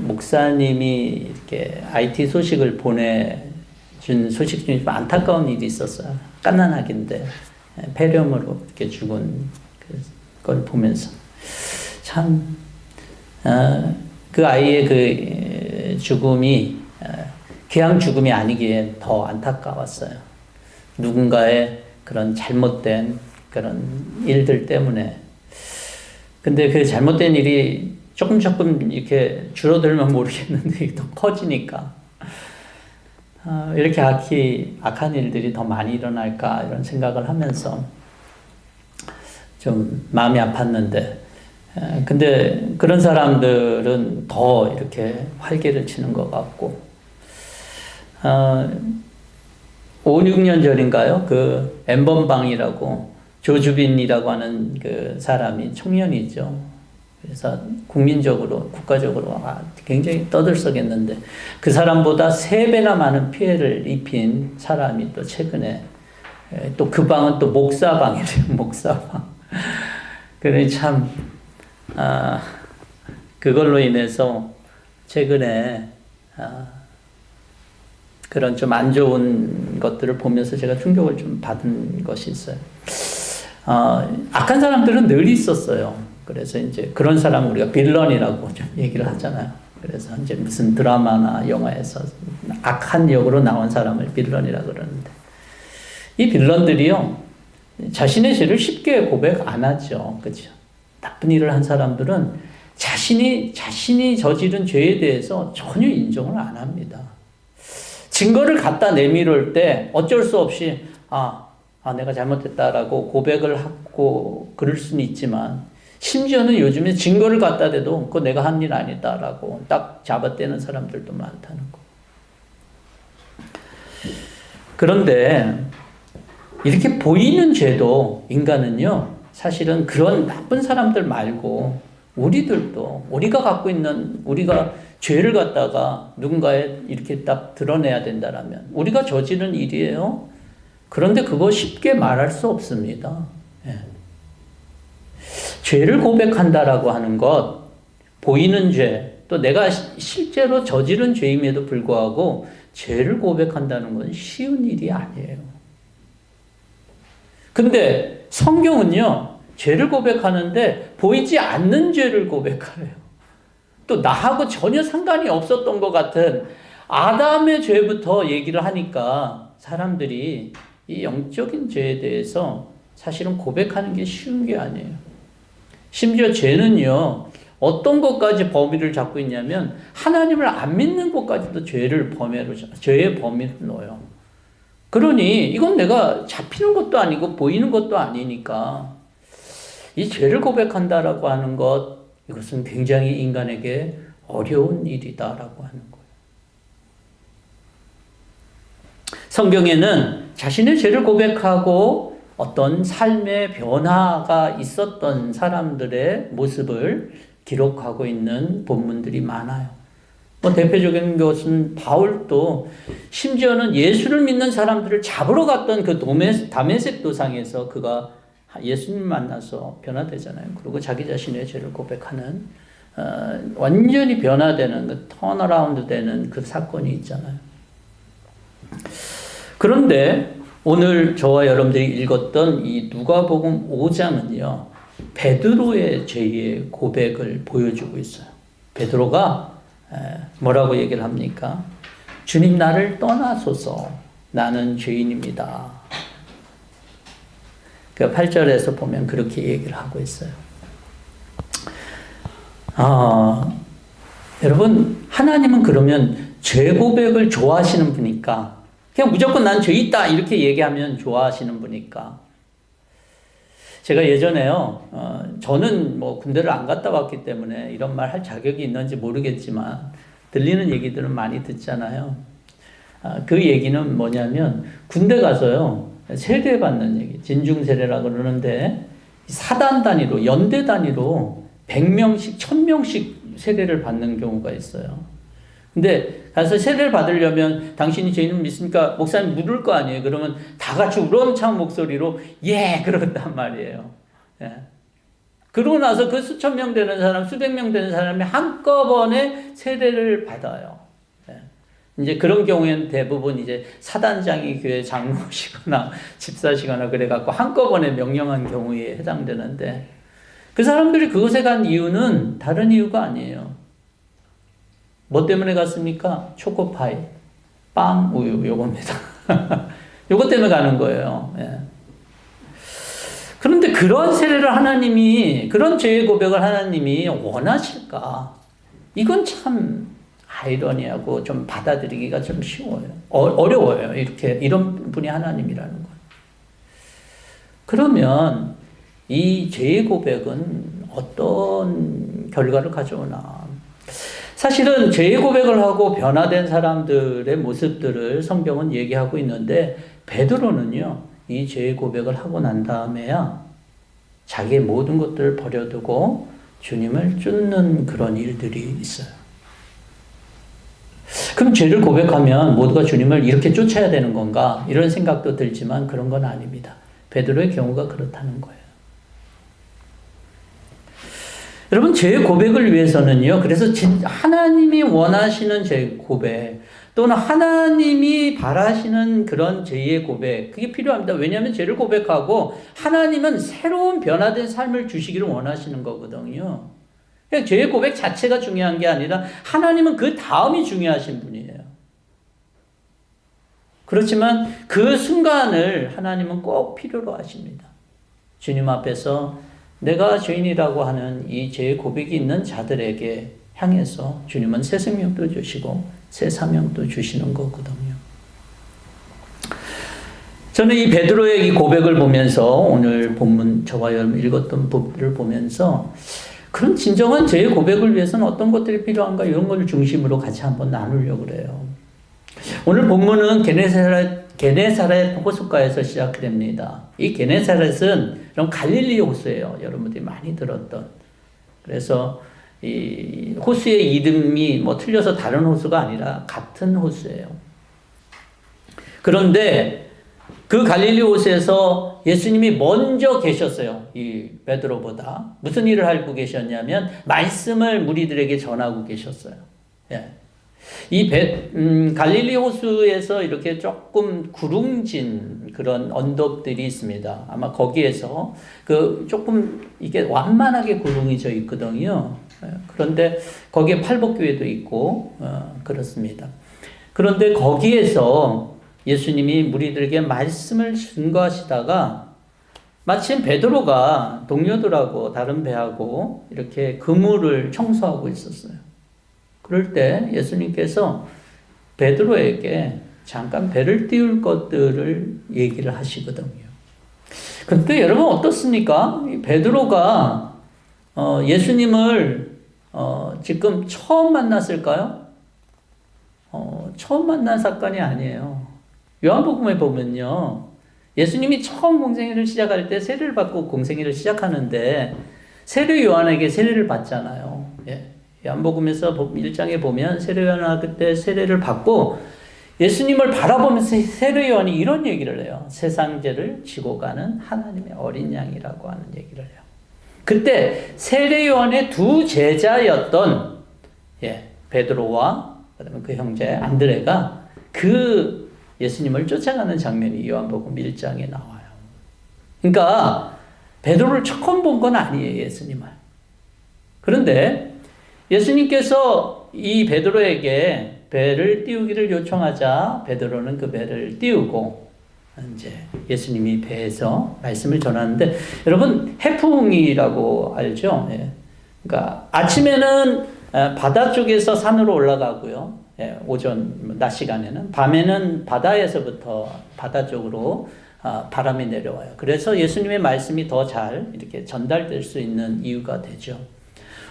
목사님이 이렇게 IT 소식을 보내준 소식 중에 좀 안타까운 일이 있었어요. 갓난아기인데 폐렴으로 이렇게 죽은 그걸 보면서 참 그 아이의 그 죽음이 그냥 죽음이 아니기에 더 안타까웠어요. 누군가의 그런 잘못된 그런 일들 때문에. 근데 그 잘못된 일이 조금 이렇게 줄어들면 모르겠는데 더 커지니까 이렇게 악한 일들이 더 많이 일어날까 이런 생각을 하면서 좀 마음이 아팠는데, 근데 그런 사람들은 더 이렇게 활개를 치는 것 같고, 5, 6년 전인가요? 그 엠번방이라고 조주빈이라고 하는 그 사람이 청년이죠. 그래서 국민적으로, 국가적으로 굉장히 떠들썩했는데 그 사람보다 3배나 많은 피해를 입힌 사람이 또 최근에 또 그 방은 또 목사방이래요. 목사방. 그래 참 그걸로 인해서 최근에 그런 좀 안 좋은 것들을 보면서 제가 충격을 좀 받은 것이 있어요. 악한 사람들은 늘 있었어요. 그래서 이제 그런 사람 우리가 빌런이라고 좀 얘기를 하잖아요. 그래서 이제 무슨 드라마나 영화에서 악한 역으로 나온 사람을 빌런이라 그러는데, 이 빌런들이요, 자신의 죄를 쉽게 고백 안 하죠. 그렇죠? 나쁜 일을 한 사람들은 자신이 저지른 죄에 대해서 전혀 인정을 안 합니다. 증거를 갖다 내밀을 때 어쩔 수 없이 내가 잘못했다라고 고백을 하고 그럴 수는 있지만, 심지어는 요즘에 증거를 갖다 대도 그거 내가 한 일 아니다라고 딱 잡아떼는 사람들도 많다는 거. 그런데 이렇게 보이는 죄도 인간은요, 사실은 그런 나쁜 사람들 말고 우리가 갖고 있는, 우리가 죄를 갖다가 누군가에 이렇게 딱 드러내야 된다라면 우리가 저지른 일이에요. 그런데 그거 쉽게 말할 수 없습니다. 예. 죄를 고백한다라고 하는 것, 보이는 죄, 또 내가 실제로 저지른 죄임에도 불구하고 죄를 고백한다는 건 쉬운 일이 아니에요. 근데 성경은요, 죄를 고백하는데 보이지 않는 죄를 고백하래요. 또 나하고 전혀 상관이 없었던 것 같은 아담의 죄부터 얘기를 하니까 사람들이 이 영적인 죄에 대해서 사실은 고백하는 게 쉬운 게 아니에요. 심지어 죄는요, 어떤 것까지 범위를 잡고 있냐면 하나님을 안 믿는 것까지도 죄의 범위를 넣어요. 그러니 이건 내가 잡히는 것도 아니고 보이는 것도 아니니까 이 죄를 고백한다라고 하는 것, 이것은 굉장히 인간에게 어려운 일이다라고 하는 거예요. 성경에는 자신의 죄를 고백하고 어떤 삶의 변화가 있었던 사람들의 모습을 기록하고 있는 본문들이 많아요. 대표적인 것은 바울도 심지어는 예수를 믿는 사람들을 잡으러 갔던 그 다메섹 도상에서 그가 예수님 만나서 변화되잖아요. 그리고 자기 자신의 죄를 고백하는 완전히 변화되는 그 턴어라운드 되는 그 사건이 있잖아요. 그런데 오늘 저와 여러분들이 읽었던 이 누가복음 5장은요, 베드로의 죄의 고백을 보여주고 있어요. 베드로가 뭐라고 얘기를 합니까? 주님, 나를 떠나소서, 나는 죄인입니다. 그 8절에서 보면 그렇게 얘기를 하고 있어요. 여러분, 하나님은 그러면 죄 고백을 좋아하시는 분이니까, 그냥 무조건 난 죄 있다 이렇게 얘기하면 좋아하시는 분이니까. 제가 예전에요, 저는 뭐 군대를 안 갔다 왔기 때문에 이런 말 할 자격이 있는지 모르겠지만 들리는 얘기들은 많이 듣잖아요. 그 얘기는 뭐냐면 군대 가서요, 세례받는 얘기, 진중세례라고 그러는데 사단 단위로, 연대 단위로 100명씩, 1000명씩 세례를 받는 경우가 있어요. 근데 가서 세례를 받으려면 당신이 죄인을 믿습니까? 목사님 물을 거 아니에요. 그러면 다 같이 우렁찬 목소리로 예! 그런단 말이에요. 예. 그러고 나서 그 수천 명 되는 사람, 수백 명 되는 사람이 한꺼번에 세례를 받아요. 예. 이제 그런 경우에는 대부분 이제 사단장이 교회 장로시거나 집사시거나 그래갖고 한꺼번에 명령한 경우에 해당되는데, 그 사람들이 그곳에 간 이유는 다른 이유가 아니에요. 뭐 때문에 갔습니까? 초코파이, 빵, 우유, 요겁니다. 요것 때문에 가는 거예요. 예. 그런데 그런 세례를 하나님이, 그런 죄의 고백을 하나님이 원하실까? 이건 참 아이러니하고 좀 받아들이기가 좀 쉬워요. 어려워요. 이런 분이 하나님이라는 건. 그러면 이 죄의 고백은 어떤 결과를 가져오나? 사실은 죄의 고백을 하고 변화된 사람들의 모습들을 성경은 얘기하고 있는데, 베드로는요, 이 죄의 고백을 하고 난 다음에야 자기의 모든 것들을 버려두고 주님을 쫓는 그런 일들이 있어요. 그럼 죄를 고백하면 모두가 주님을 이렇게 쫓아야 되는 건가? 이런 생각도 들지만 그런 건 아닙니다. 베드로의 경우가 그렇다는 거예요. 여러분, 죄의 고백을 위해서는요, 그래서 하나님이 원하시는 죄의 고백, 또는 하나님이 바라시는 그런 죄의 고백, 그게 필요합니다. 왜냐하면 죄를 고백하고 하나님은 새로운 변화된 삶을 주시기를 원하시는 거거든요. 그냥 죄의 고백 자체가 중요한 게 아니라 하나님은 그 다음이 중요하신 분이에요. 그렇지만 그 순간을 하나님은 꼭 필요로 하십니다. 주님 앞에서 내가 죄인이라고 하는 이 죄의 고백이 있는 자들에게 향해서 주님은 새 생명도 주시고 새 사명도 주시는 거거든요. 저는 이 베드로의 이 고백을 보면서, 오늘 본문 저와 여러분 읽었던 부분을 보면서, 그런 진정한 죄의 고백을 위해서는 어떤 것들이 필요한가, 이런 걸 중심으로 같이 한번 나누려고 그래요. 오늘 본문은 게네사렛 호숫가에서 시작됩니다. 이 게네사렛은 갈릴리 호수예요. 여러분들이 많이 들었던. 그래서 이 호수의 이름이 뭐 틀려서 다른 호수가 아니라 같은 호수예요. 그런데 그 갈릴리 호수에서 예수님이 먼저 계셨어요. 이 베드로보다. 무슨 일을 하고 계셨냐면 말씀을 무리들에게 전하고 계셨어요. 예. 이 갈릴리 호수에서 이렇게 조금 구릉진 그런 언덕들이 있습니다. 아마 거기에서 조금 이게 완만하게 구릉이 져 있거든요. 그런데 거기에 팔복교회도 있고 그렇습니다. 그런데 거기에서 예수님이 무리들에게 말씀을 증거하시다가 마침 베드로가 동료들하고 다른 배하고 이렇게 그물을 청소하고 있었어요. 그럴 때 예수님께서 베드로에게 잠깐 배를 띄울 것들을 얘기를 하시거든요. 근데 여러분 어떻습니까? 베드로가 예수님을 지금 처음 만났을까요? 처음 만난 사건이 아니에요. 요한복음에 보면요, 예수님이 처음 공생애를 시작할 때 세례를 받고 공생애를 시작하는데 세례 요한에게 세례를 받잖아요. 예. 요한복음에서 1장에 보면 세례 요한은 그때 세례를 받고 예수님을 바라보면서 세례 요한이 이런 얘기를 해요. 세상 죄를 지고 가는 하나님의 어린 양이라고 하는 얘기를 해요. 그때 세례 요한의 두 제자였던 베드로와 그다음에 그 형제 안드레가 그 예수님을 쫓아가는 장면이 요한복음 1장에 나와요. 그러니까 베드로를 처음 본 건 아니에요, 예수님을. 그런데 예수님께서 이 베드로에게 배를 띄우기를 요청하자 베드로는 그 배를 띄우고 이제 예수님이 배에서 말씀을 전하는데, 여러분 해풍이라고 알죠? 예. 그러니까 아침에는 바다 쪽에서 산으로 올라가고요. 예, 오전 낮 시간에는, 밤에는 바다에서부터 바다 쪽으로 바람이 내려와요. 그래서 예수님의 말씀이 더 잘 이렇게 전달될 수 있는 이유가 되죠.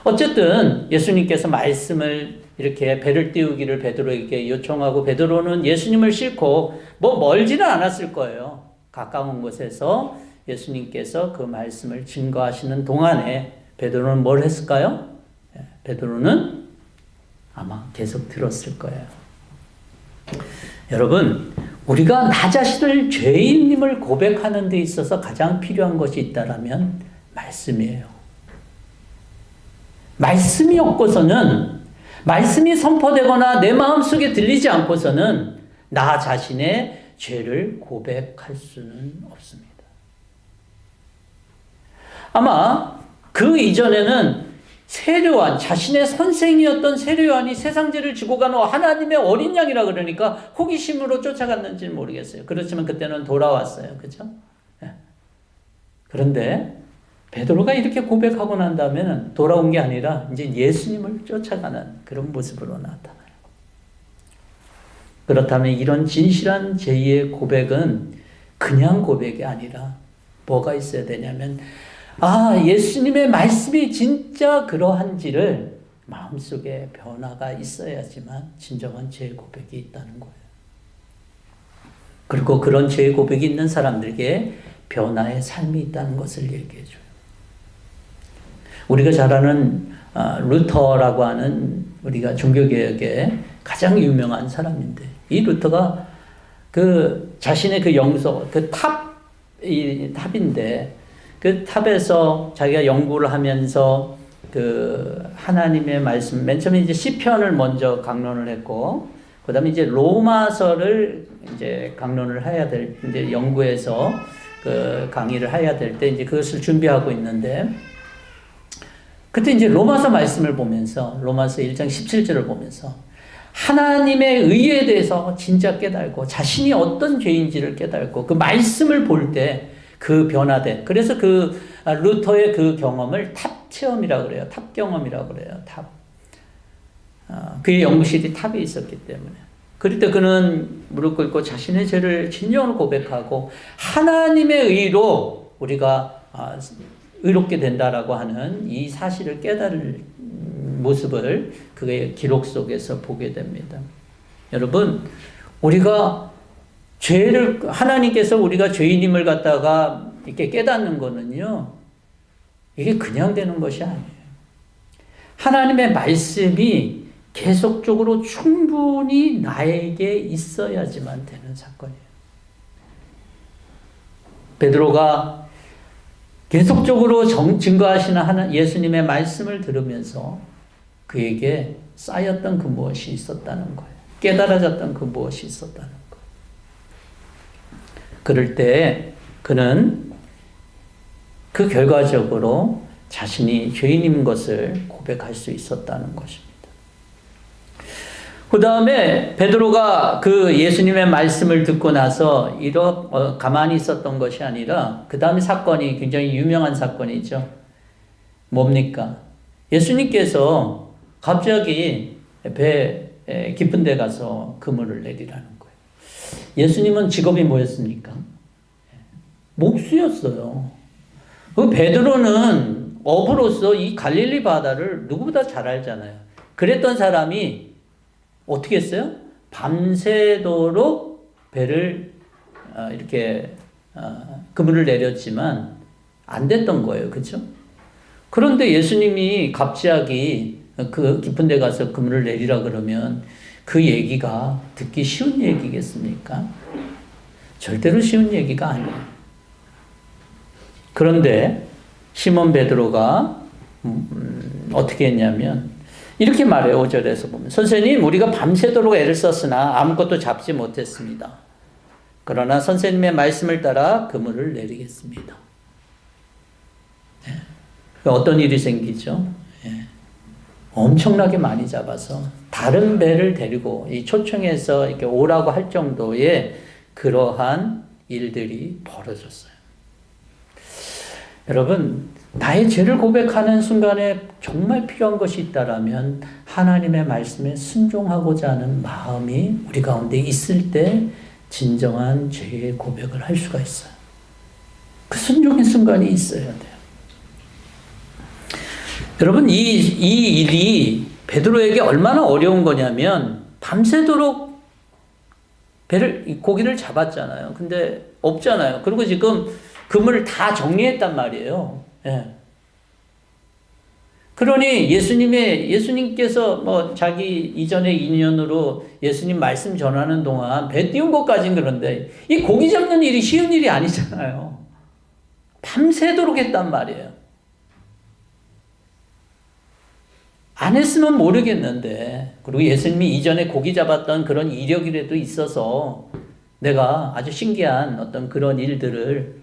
어쨌든 예수님께서 말씀을 이렇게 배를 띄우기를 베드로에게 요청하고 베드로는 예수님을 싣고 뭐 멀지는 않았을 거예요. 가까운 곳에서 예수님께서 그 말씀을 증거하시는 동안에 베드로는 뭘 했을까요? 베드로는 아마 계속 들었을 거예요. 여러분, 우리가 나 자신을 죄인임을 고백하는 데 있어서 가장 필요한 것이 있다라면 말씀이에요. 말씀이 없고서는, 말씀이 선포되거나 내 마음속에 들리지 않고서는 나 자신의 죄를 고백할 수는 없습니다. 아마 그 이전에는 세례요한, 자신의 선생이었던 세례요한이 세상 죄를 지고 가는 하나님의 어린 양이라 그러니까 호기심으로 쫓아갔는지는 모르겠어요. 그렇지만 그때는 돌아왔어요. 그죠? 그런데 베드로가 이렇게 고백하고 난 다음에는 돌아온 게 아니라 이제 예수님을 쫓아가는 그런 모습으로 나타나요. 그렇다면 이런 진실한 제2의 고백은 그냥 고백이 아니라 뭐가 있어야 되냐면, 예수님의 말씀이 진짜 그러한지를 마음속에 변화가 있어야지만 진정한 죄의 고백이 있다는 거예요. 그리고 그런 죄의 고백이 있는 사람들에게 변화의 삶이 있다는 것을 얘기해줘요. 우리가 잘 아는 루터라고 하는 우리가 종교개혁의 가장 유명한 사람인데, 이 루터가 그 자신의 그 영서, 그 탑인데, 그 탑에서 자기가 연구를 하면서 그 하나님의 말씀, 맨 처음에 이제 시편을 먼저 강론을 했고, 그 다음에 이제 로마서를 이제 강론을 해야 될, 이제 연구해서 그 강의를 해야 될 때 이제 그것을 준비하고 있는데, 그때 이제 로마서 말씀을 보면서, 로마서 1장 17절을 보면서 하나님의 의에 대해서 진짜 깨달고 자신이 어떤 죄인지를 깨달고 그 말씀을 볼 때 그 변화된, 그래서 그 루터의 그 경험을 탑 체험이라고 그래요. 탑 경험이라고 그래요. 탑. 그의 연구실이 탑에 있었기 때문에. 그럴 때 그는 무릎 꿇고 자신의 죄를 진정으로 고백하고 하나님의 의로 우리가 의롭게 된다라고 하는 이 사실을 깨달을 모습을 그의 기록 속에서 보게 됩니다. 여러분, 우리가 죄를, 하나님께서 우리가 죄인임을 갖다가 이렇게 깨닫는 거는요, 이게 그냥 되는 것이 아니에요. 하나님의 말씀이 계속적으로 충분히 나에게 있어야지만 되는 사건이에요. 베드로가 계속적으로 증거하시는 예수님의 말씀을 들으면서 그에게 쌓였던 그 무엇이 있었다는 거예요. 깨달아졌던 그 무엇이 있었다는 거예요. 그럴 때 그는 그 결과적으로 자신이 죄인인 것을 고백할 수 있었다는 것입니다. 그 다음에 베드로가 그 예수님의 말씀을 듣고 나서 가만히 있었던 것이 아니라 그 다음에 사건이 굉장히 유명한 사건이죠. 뭡니까? 예수님께서 갑자기 배 깊은 데 가서 그물을 내리라는 거예요. 예수님은 직업이 뭐였습니까? 목수였어요. 그 베드로는 어부로서 이 갈릴리 바다를 누구보다 잘 알잖아요. 그랬던 사람이 어떻게 했어요? 밤새도록 배를 이렇게 그물을 내렸지만 안 됐던 거예요. 그렇죠? 그런데 예수님이 갑자기 그 깊은 데 가서 그물을 내리라 그러면 그 얘기가 듣기 쉬운 얘기겠습니까? 절대로 쉬운 얘기가 아니에요. 그런데 시몬 베드로가 어떻게 했냐면 이렇게 말해요. 5절에서 보면, 선생님, 우리가 밤새도록 애를 썼으나 아무것도 잡지 못했습니다. 그러나 선생님의 말씀을 따라 그물을 내리겠습니다. 어떤 일이 생기죠? 엄청나게 많이 잡아서 다른 배를 데리고 이 초청해서 이렇게 오라고 할 정도의 그러한 일들이 벌어졌어요. 여러분, 나의 죄를 고백하는 순간에 정말 필요한 것이 있다라면 하나님의 말씀에 순종하고자 하는 마음이 우리 가운데 있을 때 진정한 죄의 고백을 할 수가 있어요. 그 순종의 순간이 있어야 돼요. 여러분, 이 일이 베드로에게 얼마나 어려운 거냐면 밤새도록 고기를 잡았잖아요. 근데 없잖아요. 그리고 지금 그물을 다 정리했단 말이에요. 예. 그러니 예수님께서 자기 이전의 인연으로 예수님 말씀 전하는 동안 배 띄운 것까진 그런데 이 고기 잡는 일이 쉬운 일이 아니잖아요. 밤새도록 했단 말이에요. 안 했으면 모르겠는데, 그리고 예수님이 이전에 고기 잡았던 그런 이력이라도 있어서 내가 아주 신기한 어떤 그런 일들을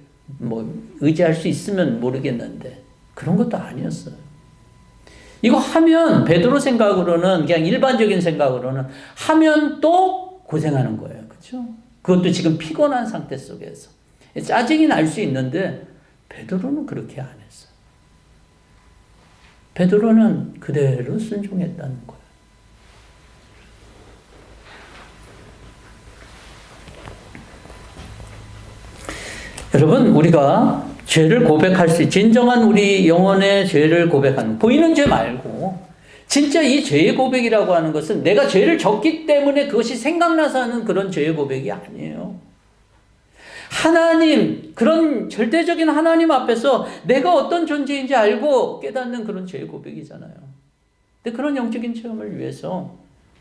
의지할 수 있으면 모르겠는데, 그런 것도 아니었어요. 이거 하면 베드로 생각으로는, 그냥 일반적인 생각으로는 하면 또 고생하는 거예요. 그렇죠? 그것도 지금 피곤한 상태 속에서 짜증이 날 수 있는데 베드로는 그렇게 안 했어요. 베드로는 그대로 순종했다는 거예요. 여러분, 우리가 죄를 고백할 수, 진정한 우리 영혼의 죄를 고백하는, 보이는 죄 말고 진짜 이 죄의 고백이라고 하는 것은 내가 죄를 졌기 때문에 그것이 생각나서 하는 그런 죄의 고백이 아니에요. 하나님, 그런 절대적인 하나님 앞에서 내가 어떤 존재인지 알고 깨닫는 그런 죄의 고백이잖아요. 근데 그런 영적인 체험을 위해서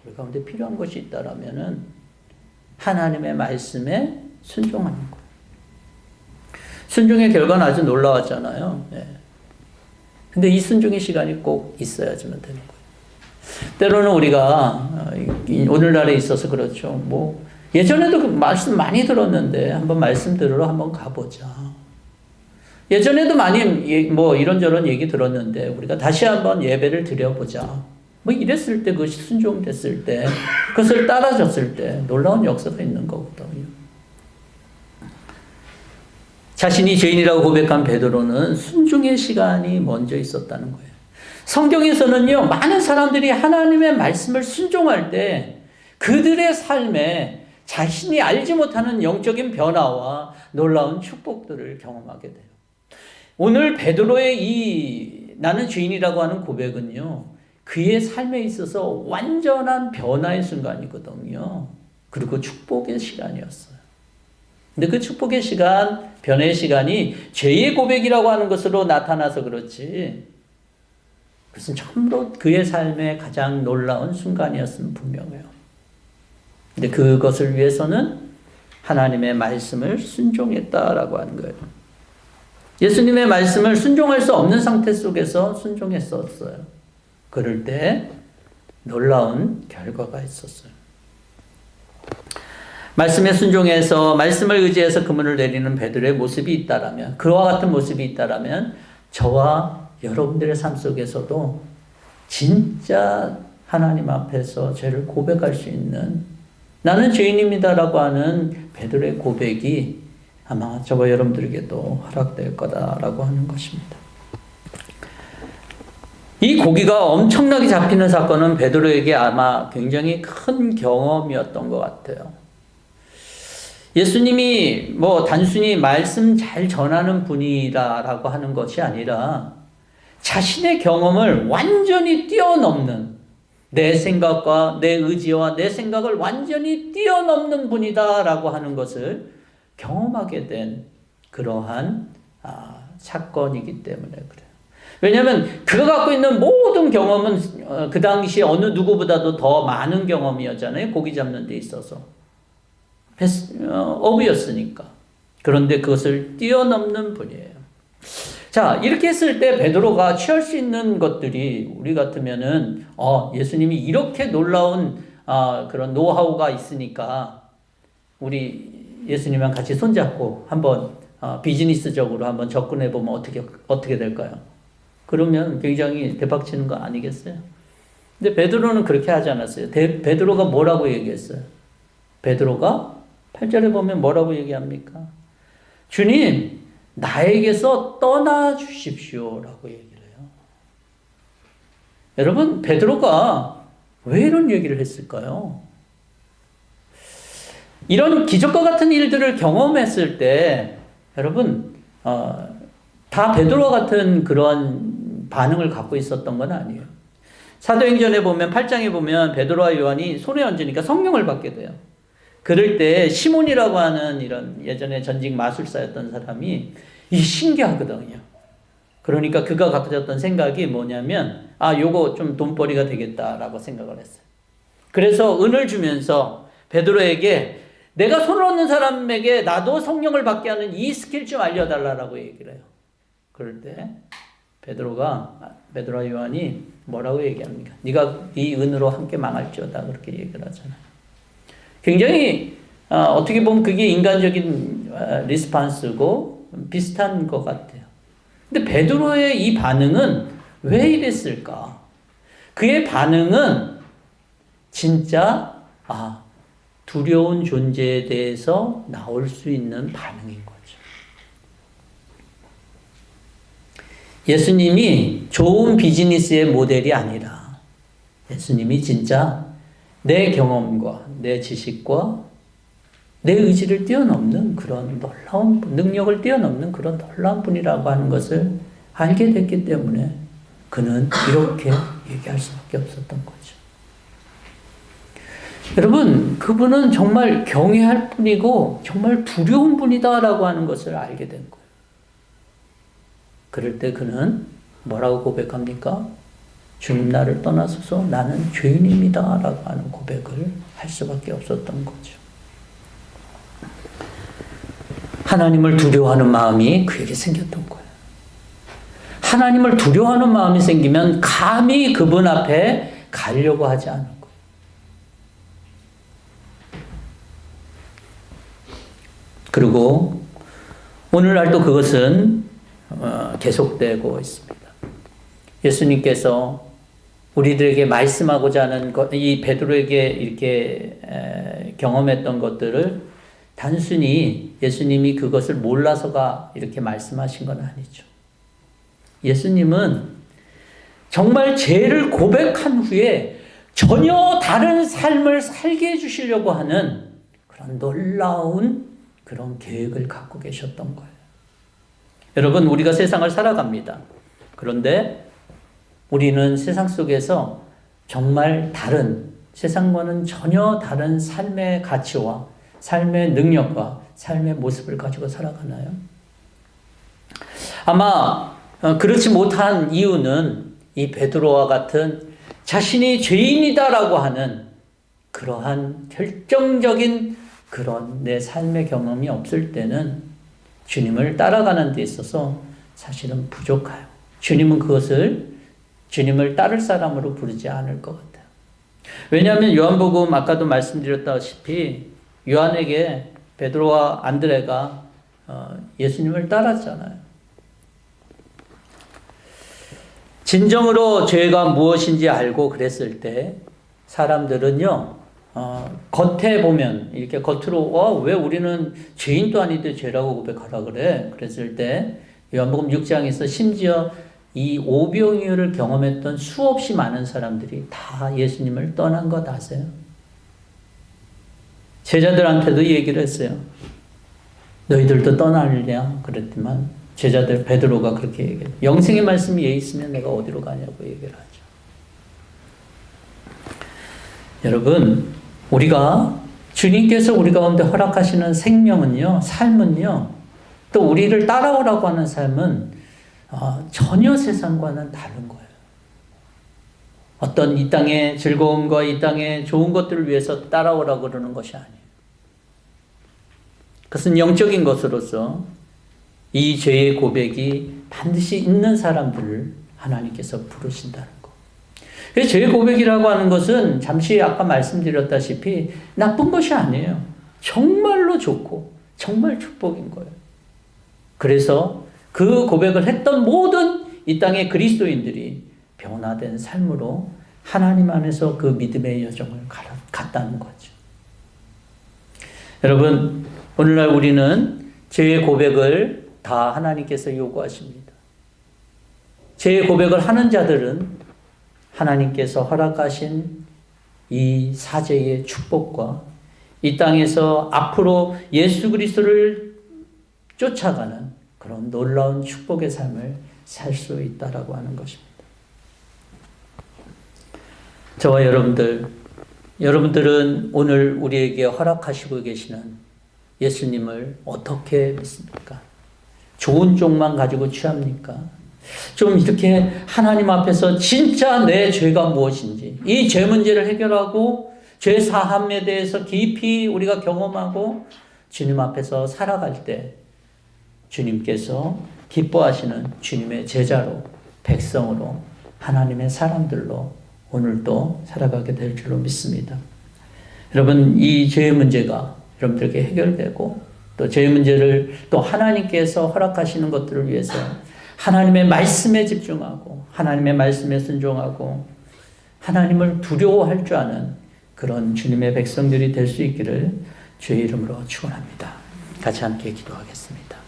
우리 가운데 필요한 것이 있다라면은 하나님의 말씀에 순종하는 거예요. 순종의 결과는 아주 놀라웠잖아요. 네. 근데 이 순종의 시간이 꼭 있어야지만 되는 거예요. 때로는 우리가 오늘날에 있어서 그렇죠. 예전에도 말씀 많이 들었는데 한번 말씀 들으러 한번 가보자. 예전에도 많이 이런저런 얘기 들었는데 우리가 다시 한번 예배를 드려보자. 이랬을 때, 그것이 순종됐을 때, 그것을 따라줬을 때 놀라운 역사가 있는 거거든요. 자신이 죄인이라고 고백한 베드로는 순종의 시간이 먼저 있었다는 거예요. 성경에서는요, 많은 사람들이 하나님의 말씀을 순종할 때 그들의 삶에 자신이 알지 못하는 영적인 변화와 놀라운 축복들을 경험하게 돼요. 오늘 베드로의 이 나는 죄인이라고 하는 고백은요, 그의 삶에 있어서 완전한 변화의 순간이거든요. 그리고 축복의 시간이었어요. 근데 그 축복의 시간, 변화의 시간이 죄의 고백이라고 하는 것으로 나타나서 그렇지, 그것은 참으로 그의 삶의 가장 놀라운 순간이었으면 분명해요. 근데 그것을 위해서는 하나님의 말씀을 순종했다라고 하는 거예요. 예수님의 말씀을 순종할 수 없는 상태 속에서 순종했었어요. 그럴 때 놀라운 결과가 있었어요. 말씀에 순종해서 말씀을 의지해서 그물을 내리는 베드로의 모습이 있다라면, 그와 같은 모습이 있다라면 저와 여러분들의 삶 속에서도 진짜 하나님 앞에서 죄를 고백할 수 있는, 나는 죄인입니다라고 하는 베드로의 고백이 아마 저와 여러분들에게도 허락될 거다라고 하는 것입니다. 이 고기가 엄청나게 잡히는 사건은 베드로에게 아마 굉장히 큰 경험이었던 것 같아요. 예수님이 단순히 말씀 잘 전하는 분이라고 하는 것이 아니라 자신의 경험을 완전히 뛰어넘는, 내 생각과 내 의지와 내 생각을 완전히 뛰어넘는 분이다라고 하는 것을 경험하게 된 그러한 사건이기 때문에 그래요. 왜냐하면 그가 갖고 있는 모든 경험은 그 당시 어느 누구보다도 더 많은 경험이었잖아요. 고기 잡는 데 있어서. 어부였으니까. 그런데 그것을 뛰어넘는 분이에요. 자, 이렇게 했을 때 베드로가 취할 수 있는 것들이, 우리 같으면은 예수님이 이렇게 놀라운 그런 노하우가 있으니까 우리 예수님이랑 같이 손잡고 한번 비즈니스적으로 한번 접근해 보면 어떻게 될까요? 그러면 굉장히 대박치는 거 아니겠어요? 근데 베드로는 그렇게 하지 않았어요. 베드로가 뭐라고 얘기했어요? 베드로가 8절에 보면 뭐라고 얘기합니까? 주님, 나에게서 떠나 주십시오라고 얘기를 해요. 여러분, 베드로가 왜 이런 얘기를 했을까요? 이런 기적과 같은 일들을 경험했을 때 여러분 다 베드로와 같은 그런 반응을 갖고 있었던 건 아니에요. 사도행전에 보면 8장에 보면 베드로와 요한이 손에 얹으니까 성령을 받게 돼요. 그럴 때 시몬이라고 하는 이런 예전에 전직 마술사였던 사람이 신기하거든요. 그러니까 그가 가졌던 생각이 뭐냐면 요거 좀 돈벌이가 되겠다라고 생각을 했어요. 그래서 은을 주면서 베드로에게 내가 손을 얹는 사람에게 나도 성령을 받게 하는 이 스킬 좀 알려달라고 얘기를 해요. 그럴 때 베드로와 요한이 뭐라고 얘기합니까? 네가 이 은으로 함께 망할지어다 그렇게 얘기를 하잖아요. 굉장히 어떻게 보면 그게 인간적인 리스판스고 비슷한 것 같아요. 근데 베드로의 이 반응은 왜 이랬을까? 그의 반응은 진짜 두려운 존재에 대해서 나올 수 있는 반응인 거죠. 예수님이 좋은 비즈니스의 모델이 아니라 예수님이 진짜 내 경험과 내 지식과 내 의지를 뛰어넘는 그런 놀라운 능력을 뛰어넘는 그런 놀라운 분이라고 하는 것을 알게 됐기 때문에 그는 이렇게 얘기할 수밖에 없었던 거죠. 여러분, 그분은 정말 경외할 분이고 정말 두려운 분이다라고 하는 것을 알게 된 거예요. 그럴 때 그는 뭐라고 고백합니까? 주님 나를 떠나소서 나는 죄인입니다 라고 하는 고백을 할 수밖에 없었던 거죠. 하나님을 두려워하는 마음이 그에게 생겼던 거예요. 하나님을 두려워하는 마음이 생기면 감히 그분 앞에 가려고 하지 않을 거예요. 그리고 오늘날도 그것은 계속되고 있습니다. 예수님께서 우리들에게 말씀하고자 하는 것, 이 베드로에게 이렇게 경험했던 것들을 단순히 예수님이 그것을 몰라서가 이렇게 말씀하신 건 아니죠. 예수님은 정말 죄를 고백한 후에 전혀 다른 삶을 살게 해주시려고 하는 그런 놀라운 그런 계획을 갖고 계셨던 거예요. 여러분, 우리가 세상을 살아갑니다. 그런데 우리는 세상 속에서 정말 다른, 세상과는 전혀 다른 삶의 가치와 삶의 능력과 삶의 모습을 가지고 살아가나요? 아마 그렇지 못한 이유는 이 베드로와 같은 자신이 죄인이다라고 하는 그러한 결정적인 그런 내 삶의 경험이 없을 때는 주님을 따라가는 데 있어서 사실은 부족해요. 주님을 따를 사람으로 부르지 않을 것 같아요. 왜냐하면 요한복음 아까도 말씀드렸다시피 요한에게 베드로와 안드레가 예수님을 따랐잖아요. 진정으로 죄가 무엇인지 알고 그랬을 때 사람들은요, 겉에 보면 이렇게 겉으로 왜 우리는 죄인도 아닌데 죄라고 고백하라 그래? 그랬을 때 요한복음 6장에서 심지어 이 오병이어를 경험했던 수없이 많은 사람들이 다 예수님을 떠난 것 아세요? 제자들한테도 얘기를 했어요. 너희들도 떠나느냐? 그랬지만 제자들 베드로가 그렇게 얘기해요. 영생의 말씀이 얘 있으면 내가 어디로 가냐고 얘기를 하죠. 여러분, 주님께서 우리 가운데 허락하시는 생명은요, 삶은요, 또 우리를 따라오라고 하는 삶은 전혀 세상과는 다른 거예요. 어떤 이 땅의 즐거움과 이 땅의 좋은 것들을 위해서 따라오라고 그러는 것이 아니에요. 그것은 영적인 것으로서 이 죄의 고백이 반드시 있는 사람들을 하나님께서 부르신다는 거. 죄의 고백이라고 하는 것은 잠시 아까 말씀드렸다시피 나쁜 것이 아니에요. 정말로 좋고 정말 축복인 거예요. 그래서 그 고백을 했던 모든 이 땅의 그리스도인들이 변화된 삶으로 하나님 안에서 그 믿음의 여정을 갔다는 거죠. 여러분, 오늘날 우리는 죄의 고백을 다 하나님께서 요구하십니다. 죄의 고백을 하는 자들은 하나님께서 허락하신 이 사제의 축복과 이 땅에서 앞으로 예수 그리스도를 쫓아가는 그런 놀라운 축복의 삶을 살 수 있다라고 하는 것입니다. 저와 여러분들은 오늘 우리에게 허락하시고 계시는 예수님을 어떻게 믿습니까? 좋은 쪽만 가지고 취합니까? 좀 이렇게 하나님 앞에서 진짜 내 죄가 무엇인지, 이 죄 문제를 해결하고 죄 사함에 대해서 깊이 우리가 경험하고 주님 앞에서 살아갈 때 주님께서 기뻐하시는 주님의 제자로 백성으로 하나님의 사람들로 오늘도 살아가게 될 줄로 믿습니다. 여러분, 이 죄의 문제가 여러분들에게 해결되고 또 죄의 문제를 또 하나님께서 허락하시는 것들을 위해서 하나님의 말씀에 집중하고 하나님의 말씀에 순종하고 하나님을 두려워할 줄 아는 그런 주님의 백성들이 될 수 있기를 주의 이름으로 축원합니다. 같이 함께 기도하겠습니다.